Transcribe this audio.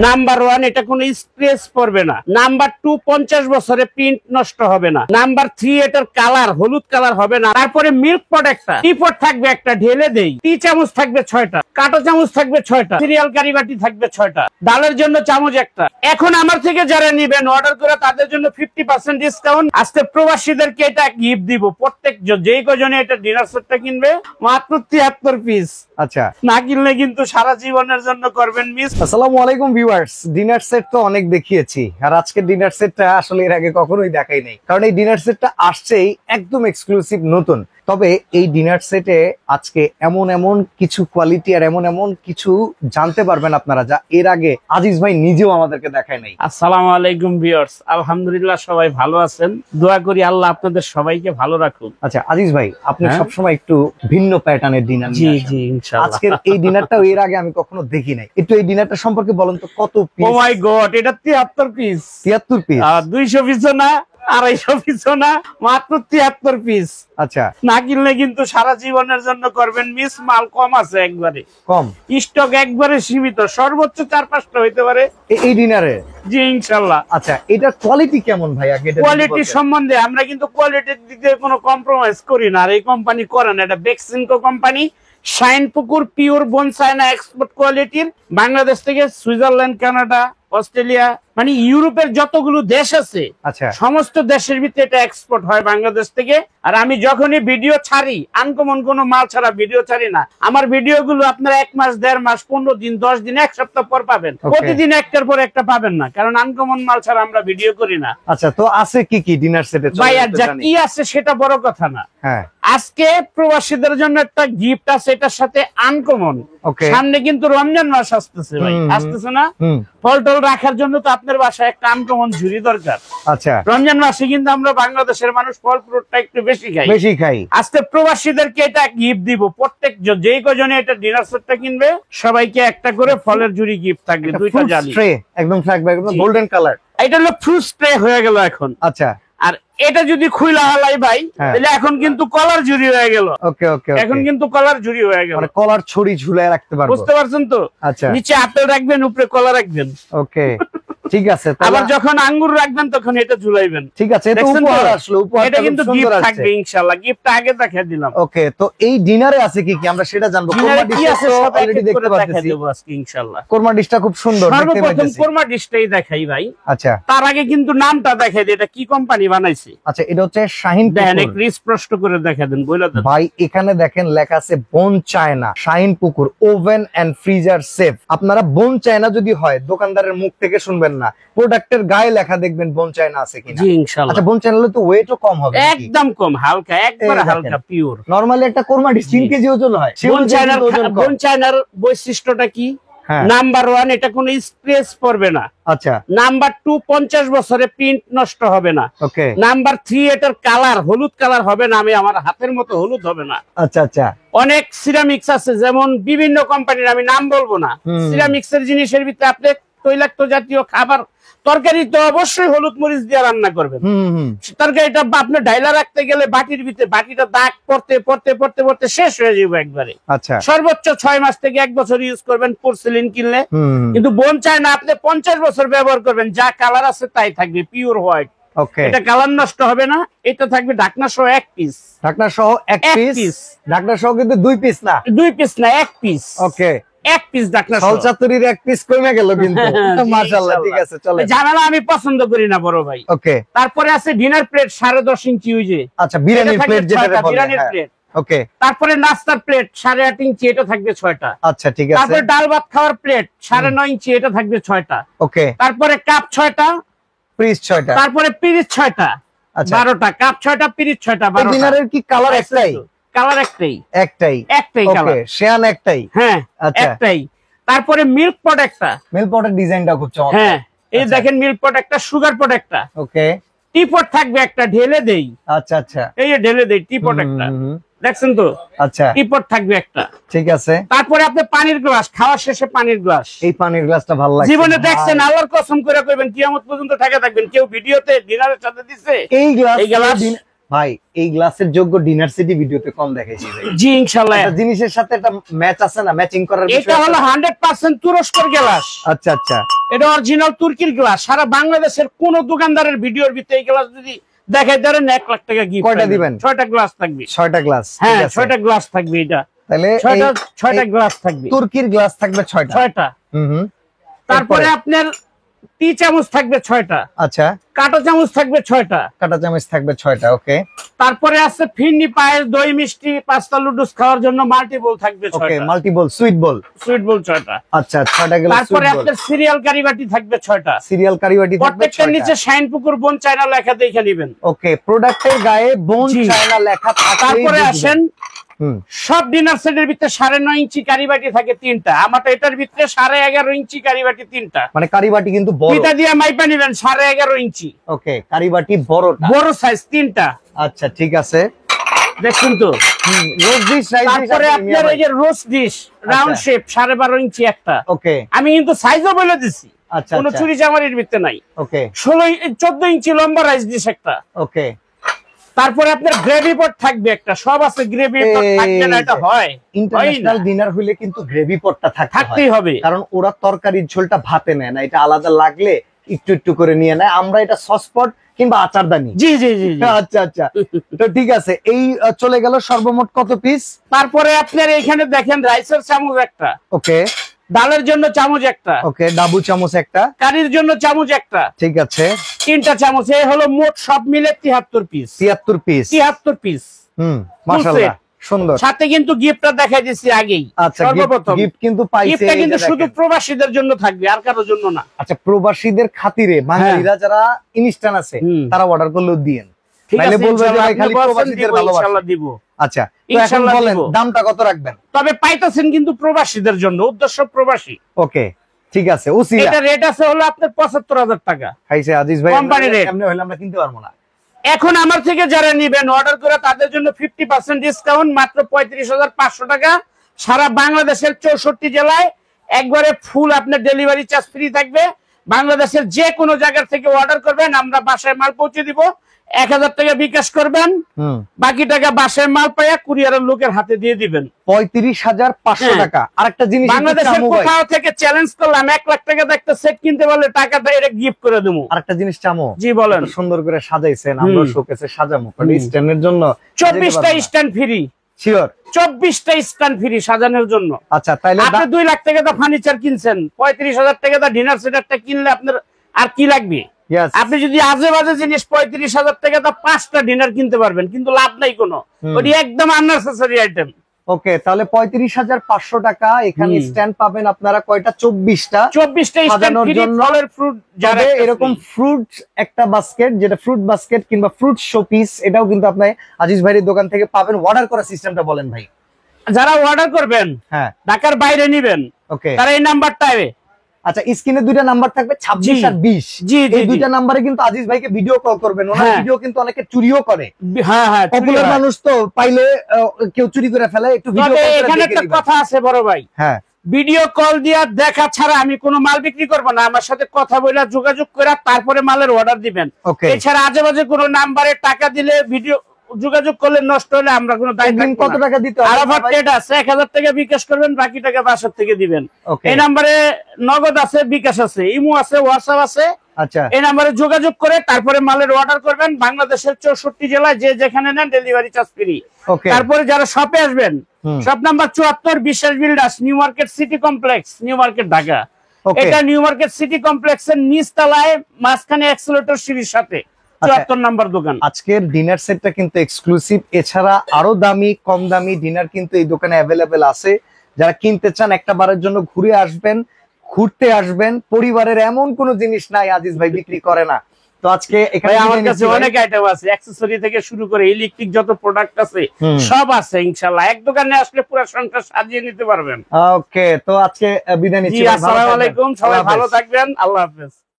Number 1 এটা কোনো scratch পড়বে না। নাম্বার 2 50 বছরে প্রিন্ট নষ্ট হবে না। নাম্বার 3 এটার কালার হলুদ কালার হবে না। তারপরে মিল্ক পট একটা, টি পট থাকবে একটা, ঢেলে দেই। টি চামচ থাকবে 6টা, কাঁটা চামচ থাকবে 6টা, সিরিয়াল কারিবাটি থাকবে 6টা, ডালের জন্য চামচ একটা। এখন আমার থেকে যারা নিবেন অর্ডার করে তাদের জন্য 50% ডিসকাউন্ট। আজকে প্রবাসীদেরকে এটা গিফট দিব। প্রত্যেক যেই কজনে এটা ডিনার সেটটা কিনবে মাত্র 73 পিস। আচ্ছা, না কিনলে কিন্তু সারা জীবনের জন্য করবেন মিস। আসসালামু আলাইকুম ভিউয়ার্স। ডিনার সেট তো অনেক দেখিয়েছি, আর আজকে ডিনার সেটটা আসলে এর আগে কখনোই দেখাই নাই, কারণ এই ডিনার সেটটা আসছেই একদম এক্সক্লুসিভ নতুন। তবে এই ডিনার সেটে আজকে এমন এমন কিছু কোয়ালিটি আর এমন এমন কিছু জানতে পারবেন আপনারা, যা এর আগে আজিজ ভাই নিজেও আমাদেরকে দেখায় নাই। আসসালামু আলাইকুম ভিউয়ার্স, আলহামদুলিল্লাহ সবাই ভালো আছেন। দোয়া করি আল্লাহ আপনাদের সবাইকে ভালো রাখুন। আচ্ছা আজিজ ভাই, আপনি সবসময় একটু ভিন্ন প্যাটার্নের ডিনার। জি জি ইনশাআল্লাহ। আজকের এই ডিনারটাও এর আগে আমি কখনো দেখি নাই। একটু এই ডিনারটা সম্পর্কে বলেন তো, কত পিস? ও মাই গড, এটা 73 পিস। 73 পিস? 200 পিস না, 250 পিস না, মাত্র 73 পিস। আচ্ছা, না কিনলে কিন্তু সারা জীবনের জন্য করবেন মিস। মাল কম আছে, একবারে কম স্টক, একবারে সীমিত, সর্বোচ্চ 4-5টা হইতে পারে এই ডিনারে। জি ইনশাআল্লাহ। আচ্ছা, এটার কোয়ালিটি কেমন ভাই? আগে কোয়ালিটি সম্বন্ধে আমরা কিন্তু কোয়ালিটির দিকে কোনো কম্প্রোমাইজ করি না, আর এই কোম্পানি করে না। এটা Beximco company, Shinepukur pure bone china export কোয়ালিটির। বাংলাদেশ থেকে সুইজারল্যান্ড, কানাডা, অস্ট্রেলিয়া, মানে ইউরোপের যতগুলো দেশ আছে সমস্ত দেশের ভিতরে এটা এক্সপোর্ট হয় বাংলাদেশ থেকে। আর আমি যখনই ভিডিও ছাড়ি, আনকমন কোনো মাল ছাড়া ভিডিও ছাড়ি না। আমার ভিডিও গুলো আপনারা 1 মাস, 1.5 মাস, 15 দিন, 10 দিন, 1 সপ্তাহ পর পাবেন। প্রতিদিন একটার পর একটা পাবেন না, কারণ আনকমন মাল ছাড়া আমরা ভিডিও করি না। আচ্ছা, তো আছে কি কি ডিনার সেটে? ভাই আর যা কি আছে সেটা বড় কথা না। হ্যাঁ, আজকে প্রবাসীদের জন্য একটা গিফট আছে, এটার সাথে আনকমন। সামনে কিন্তু রমজান মাস আসতেছে ভাই, আসতেছে না? ফল টল রাখার জন্য তো আপনার বাসায় একটা আনকমন ঝুড়ি দরকার। আচ্ছা, রমজান মাসে কিন্তু আমরা বাংলাদেশের মানুষ ফল ফ্রুটটা একটু বেশি খাই। আজকে প্রবাসীদেরকে এটা গিফট দিব। প্রত্যেক যেই কজনে এটা ডিনার সেটটা কিনবে সবাইকে একটা করে ফলের ঝুড়ি গিফট থাকবে, 2টা জালি একদম থাকবে, একদম গোল্ডেন কালার। এটা হলো ফ্রুট স্প্রে হয়ে গেল এখন। আচ্ছা, আর এটা যদি খুইলা হালাই ভাই, তাহলে এখন কিন্তু কলার ঝুড়ি হয়ে গেল। ওকে ওকে, এখন কিন্তু কলার ঝুড়ি হয়ে গেল, মানে কলার ছড়ি ঝুলায় রাখতে পারবো। বুঝতে পারছেন তো? আচ্ছা, নিচে আপেল রাখবেন, উপরে কলা রাখবেন। ওকে, ঠিক আছে। আবার যখন আঙ্গুর রাখবেন তখন এটা ঝুলাইবেন। ঠিক আছে, এটা উপহার আসলো, উপহারটা এটা কিন্তু গিফট থাকবে ইনশাআল্লাহ। গিফটটা আগে দেখিয়ে দিলাম। ওকে, তো এই ডিনারে আছে কি কি আমরা সেটা জানবো। কোরমা ডিশ আছে, সব অলরেডি দেখতে পাচ্ছি আজকে ইনশাআল্লাহ। কোরমা ডিশটা খুব সুন্দর দেখতে পাচ্ছি। সর্বপ্রথম কোরমা ডিশটাই দেখাই ভাই। আচ্ছা, তার আগে কিন্তু নামটা দেখাই দিই, এটা কি কোম্পানি বানাইছে। আচ্ছা, এটা হচ্ছে শাহিনপুকুর। একটু স্পষ্ট করে দেখাই দেন, বলে দেন ভাই। এখানে দেখেন লেখা আছে bone china, Shahinpukur, oven and freezer safe. আপনারা বোন চায়না যদি হয়, দোকানদারের মুখ থেকে শুনবেন না, প্রোডাক্টের গায়ে লেখা দেখবেন বোন চায়না আছে কিনা। জি ইনশাআল্লাহ। আচ্ছা, বোন চায়না হলে তো ওয়েটও কম হবে। একদম কম, হালকা, একবারে হালকা পিওর। নরমালি একটা কোরমা ডিশ 3 কেজি ওজন হয়। বোন চায়নার বৈশিষ্ট্যটা কি? নাম্বার 1 এটা কোনো স্ক্র্যাচ পড়বে না। আচ্ছা। নাম্বার 2 50 বছরে প্রিন্ট নষ্ট হবে না। ওকে। নাম্বার 3 এটার কালার হলুদ কালার হবে না, আমি আমার হাতের মতো হলুদ হবে না। আচ্ছা আচ্ছা। অনেক সিরামিক্স আছে, যেমন বিভিন্ন কোম্পানির, আমি নাম বলবো না। সিরামিক্সের জিনিসের ভিতরে আপনি তৈলাক্ত জাতীয় খাবার, তরকারি তো অবশ্যই হলুদ মরিচ দিয়ে রান্না করবেন। তরকারিটা আপনি ডাইলা রাখতে গেলে বাটির ভিতরে, বাটিটা দাগ পড়তে পড়তে পড়তে পড়তে শেষ হয়ে যাবে একবারে। আচ্ছা, সর্বোচ্চ 6 মাস থেকে 1 বছর ইউজ করবেন পোর্সেলিন কিনলে। কিন্তু বোন চায়না আপনি 50 বছর ব্যবহার করবেন, যা কালার আছে তাই থাকবে, পিওর হোয়াইট। ওকে, এটা কালার নষ্ট হবে না। এটা থাকবে ঢাকনা সহ 1 পিস। ঢাকনা সহ 1 পিস। ঢাকনা সহ কিন্তু 2 পিস না, 2 পিস না, 1 পিস। ওকে, 1 পিস ঢাকনা সহ। সলচাতুরির 1 পিস কমে গেল কিন্তু। মাশাআল্লাহ, ঠিক আছে, চলে। জানালা আমি পছন্দ করি না বড় ভাই। ওকে, তারপরে আছে ডিনার প্লেট 10.5 ইঞ্চি ওই যে। আচ্ছা, বিরিয়ানির প্লেট যেটা বলে, বিরিয়ানির প্লেট। ওকে। তারপরে নাস্তার প্লেট 8.5 ইঞ্চি, এটা থাকবে 6টা। আচ্ছা, ঠিক আছে। তারপরে ডাল ভাত খাওয়ার প্লেট 9.5 ইঞ্চি, এটা থাকবে 6টা। ওকে। তারপরে কাপ 6টা, পিস 6টা। তারপরে পিরিচ 6টা, 12টা। কাপ 6টা, পিরিচ 6টা, 12টা। ডিনারের কি কালার একটাই? কালার একটাই কালার। ওকে, শেয়ান একটাই। হ্যাঁ, একটাই। তারপরে মিল্ক পট একটা। মিল্ক পটের ডিজাইনটা খুব চমৎকার। হ্যাঁ, এই দেখেন মিল্ক পট একটা, সুগার পট একটা। ওকে। টি পট থাকবে একটা, ঢেলে দেই। আচ্ছা আচ্ছা, এই যে ঢেলে দেই টি পট একটা, দেখছেন তো? আচ্ছা, টি পট থাকবে একটা। ঠিক আছে। তারপরে আপনি পানির গ্লাস, খাওয়ার শেষে পানির গ্লাস। এই পানির গ্লাসটা ভালো লাগে। জীবনে দেখছেন? আল্লাহর কসম করে কইবেন, কিয়ামত পর্যন্ত ঢাকা থাকবেন। কেউ ভিডিওতে ডিনারের সাথে দিছে এই গ্লাস? ভাই এই গ্লাসের যোগ্য ডিনার সেটি ভিডিওতে কম দেখাইছি ভাই। জি ইনশাআল্লাহ। একটা জিনিসের সাথে একটা ম্যাচ আছে না, ম্যাচিং করার বিষয় এটা হলো 100% তুরস্কের গ্লাস। আচ্ছা আচ্ছা, এটা অরিজিনাল তুর্কির গ্লাস। সারা বাংলাদেশের কোন দোকানদারের ভিডিওর ভিতরে এই গ্লাস যদি দেখাই ধরেন 1 লাখ টাকা গিফট। কয়টা দিবেন? 6টা গ্লাস থাকবে। 6টা গ্লাস, হ্যাঁ 6টা গ্লাস থাকবে। এটা তাহলে 6টা গ্লাস থাকবে। তুর্কির গ্লাস থাকবে 6টা। 6টা। হুম। তারপরে আপনার টি চামচ থাকবে 6টা। আচ্ছা, কাঁটা চামচ থাকবে 6টা। কাঁটা চামচ থাকবে 6টা। ওকে। তারপরে আছে ফিরনি, পায়েস, দই, মিষ্টি, পাস্তা, লুডুস খাওয়ার জন্য মাল্টিবল থাকবে 6টা। ওকে, মাল্টিবল সুইট বল। সুইট বল 6টা। আচ্ছা, 6টা গেল। তারপরে আপনার সিরিয়াল কারিবাটি থাকবে 6টা। সিরিয়াল কারিবাটি থাকবে 6টা। প্রত্যেকটার নিচে শাইনপুকুর বোন চায়না লেখা দেখে নেবেন। ওকে, প্রোডাক্টের গায়ে বোন চায়না লেখা থাকবে। তারপরে আসেন হুম, সব ডিনার সেটের ভিতরে 9.5 ইঞ্চি কারিবাটি থাকে 3টা। আমারটা এটার ভিতরে 11.5 ইঞ্চি কারিবাটি 3টা। মানে কারিবাটি কিন্তু বড়। এটা দিয়ে মাইপা নেবেন 11.5 ইঞ্চি। ওকে, কারিবাটি বড়টা, বড় সাইজ 3টা। আচ্ছা ঠিক আছে, দেখুন তো। রোজ ডিশ, রাইস ডিশ। তারপরে আপনার এই যে রোস্ট ডিশ রাউন্ড শেপ 12.5 ইঞ্চি একটা। ওকে, আমি কিন্তু সাইজও বলে দিছি। আচ্ছা কোনো চুরি চামারির ভিতরে নাই। ওকে, 14 ইঞ্চি লম্বা রাইস ডিশ একটা। ওকে। তারপরে আপনার গ্রেভি পট থাকবে একটা। সব আছে, গ্রেভি পট থাকবে না এটা হয়? ইন্টারন্যাশনাল ডিনার হইলে কিন্তু গ্রেভি পটটা থাকতেই হবে। কারণ ওরা তরকারির ঝোলটা ভাতে নেয় না, এটা আলাদা লাগলে একটু একটু করে নিয়ে নেয়। আমরা এটা সস পট কিংবা আচারদানি। জি জি জি। আচ্ছা আচ্ছা, তো ঠিক আছে। এই চলে গেল সর্বমোট কত পিস? তারপরে আপনার এখানে দেখেন রাইসের চামচ একটা। ওকে, ডালের জন্য চামচ একটা। ওকে, ডাবু চামচ একটা, কারির জন্য চামচ একটা। ঠিক আছে, 3টা চামচ। এই হলো মোট সব মিলে 73 পিস। 73 পিস। 73 পিস। মাশাআল্লাহ, সুন্দর। সাথে কিন্তু গিফটটা দেখাই দিছি আগেই। আচ্ছা, সর্বপ্রথম গিফট কিন্তু পাইছে। গিফটটা কিন্তু শুধু প্রবাসীদের জন্য থাকবে, আর কারোর জন্য না। আচ্ছা, প্রবাসীদের খাতিরে বাঙালিরা যারা ইনস্টান আছে তারা অর্ডার করলেও দিয়েন। ঠিক আছে, তাহলে বলবে যে ভাই খালি ইনশাআল্লাহ প্রবাসীদের ভালোবাসা। ইনশাআল্লাহ দিব। আচ্ছা, তো এখন ইনশাআল্লাহ বলেন দিব। দামটা কত রাখবেন? তবে পাইতেছেন কিন্তু প্রবাসীদের জন্য, উদ্দেশ্য প্রবাসী। ওকে, ঠিক আছে। উসিলা এটা রেট আছে হলো আপনার 75,000 টাকা। খাইছে আজিজ ভাই, কোম্পানি রেট। এমনি হইলে আমরা কিনতে পারবো না। এখন আমার থেকে যারা নিবেন অর্ডার করে তাদের জন্য 50% ডিসকাউন্ট, মাত্র 35,500 টাকা। সারা বাংলাদেশের 64 জেলায় একবারে ফুল আপনার ডেলিভারি চার্জ ফ্রি থাকবে। বাংলাদেশের যে কোনো জায়গা থেকে অর্ডার করবেন, আমরা বাসায় মাল পৌঁছে দিব। 1000 টাকা বিকাশ করবেন, বাকি টাকা বাসায় মাল পাইয়া কুরিয়ারের লোকের হাতে দিয়ে দিবেন। 35,500 টাকা। আরেকটা জিনিস বাংলাদেশের কোথাও থেকে চ্যালেঞ্জ করলাম, 1 লাখ টাকা একটা সেট কিনতে পারলে টাকাটা এটা গিফট করে দেবো। আরেকটা জিনিস চামো। জি বলেন। সুন্দর করে সাজাইছেন, আমরা শোকেসে সাজামো, কারণ স্ট্যান্ডের জন্য 24টা স্ট্যান্ড ফ্রি। শিওর, 24টা স্ট্যান্ড ফ্রি সাজানোর জন্য। আচ্ছা, তাইলে আপনি 2 লাখ টাকা দা ফার্নিচার কিনছেন, 35,000 টাকা দা ডিনার সেট একটা কিনলে আপনার আর কি লাগবে? আপনি যদি আজে বাজে জিনিস 35,000 টাকা দা 5টা ডিনার কিনতে পারবেন, কিন্তু লাভ নাই কোনো। ওটি একদম আননেসেসারি আইটেম। ওকে, তাহলে 35,500 টাকা। এখানে স্ট্যান্ড পাবেন আপনারা কয়টা? 24টা। 24টা স্ট্যান্ড ফ্রি, ফলের ফ্রুট যারা এরকম ফ্রুট একটা বাস্কেট, যেটা ফ্রুট বাস্কেট কিংবা ফ্রুট শোপিস, এটাও কিন্তু আপনি আজিজ ভাইয়ের দোকান থেকে পাবেন। অর্ডার করার সিস্টেমটা বলেন ভাই। যারা অর্ডার করবেন, হ্যাঁ, ঢাকার বাইরে নিবেন, ওকে, তারা এই নাম্বারটা পাবে। আচ্ছা, স্ক্রিনে 2টা নাম্বার থাকবে, 26 আর 20। এই 2টা নাম্বারে কিন্তু আজিজ ভাইকে ভিডিও কল করবেন। ওনার ভিডিও কিন্তু অনেকে চুরিও করে। হ্যাঁ হ্যাঁ, পপুলার মানুষ তো, পাইলে কেউ চুরি করে ফেলে। একটু ভিডিও কল করে এখানে একটা কথা আছে বড় ভাই। হ্যাঁ, ভিডিও কল দিয়া দেখা ছাড়া আমি কোনো মাল বিক্রি করব না। আমার সাথে কথা বলে যোগাযোগ করে তারপরে মালের অর্ডার দিবেন। এছাড়া আজে বাজে কোনো নাম্বারে টাকা দিলে, ভিডিও যোগাযোগ করলে নষ্ট হলে আমরা কোনো দায়িত্ব নিব না। কত টাকা দিতে হবে? আরাফাত রেট আছে, 1000 টাকা বিকাশ করবেন, বাকি টাকা বাসার থেকে দিবেন। এই নম্বরে নগদ আছে, বিকাশ আছে, ইমো আছে, হোয়াটসঅ্যাপ আছে। আচ্ছা, এই নম্বরে যোগাযোগ করে তারপরে মালের অর্ডার করবেন। বাংলাদেশের 64 জেলায় যে যেখানে নেন ডেলিভারি চার্জ ফ্রি। তারপরে যারা শপে আসবেন, শপ নাম্বার 74 বিশ্বাস builders, new market city complex, new market Dhaka. এটা নিউ মার্কেট সিটি কমপ্লেক্সের নিচতলায়, মাঝখানে এক্সেলেটর সিঁড়ির সাথে 74 নাম্বার দোকান। আজকের ডিনার সেটটা কিন্তু এক্সক্লুসিভ। এছাড়া আরো দামি, কম দামি ডিনার কিন্তু এই দোকানে অ্যাভেলেবেল আছে। যারা কিনতে চান, একটা বারের জন্য ঘুরে আসবেন, ঘুরতে আসবেন। পরিবারের এমন কোনো জিনিস নাই আজিজ ভাই বিক্রি করে না। তো আজকে এখানে আমার কাছে অনেক আইটেম আছে, অ্যাকসেসরি থেকে শুরু করে ইলেকট্রিক যত প্রোডাক্ট আছে সব আছে ইনশাআল্লাহ। এক দোকানে আসলে পুরো সংসার সাজিয়ে নিতে পারবেন। ওকে, তো আজকে বিদায় নিচ্ছি। আসসালামু আলাইকুম, সবাই ভালো থাকবেন, আল্লাহ হাফেজ।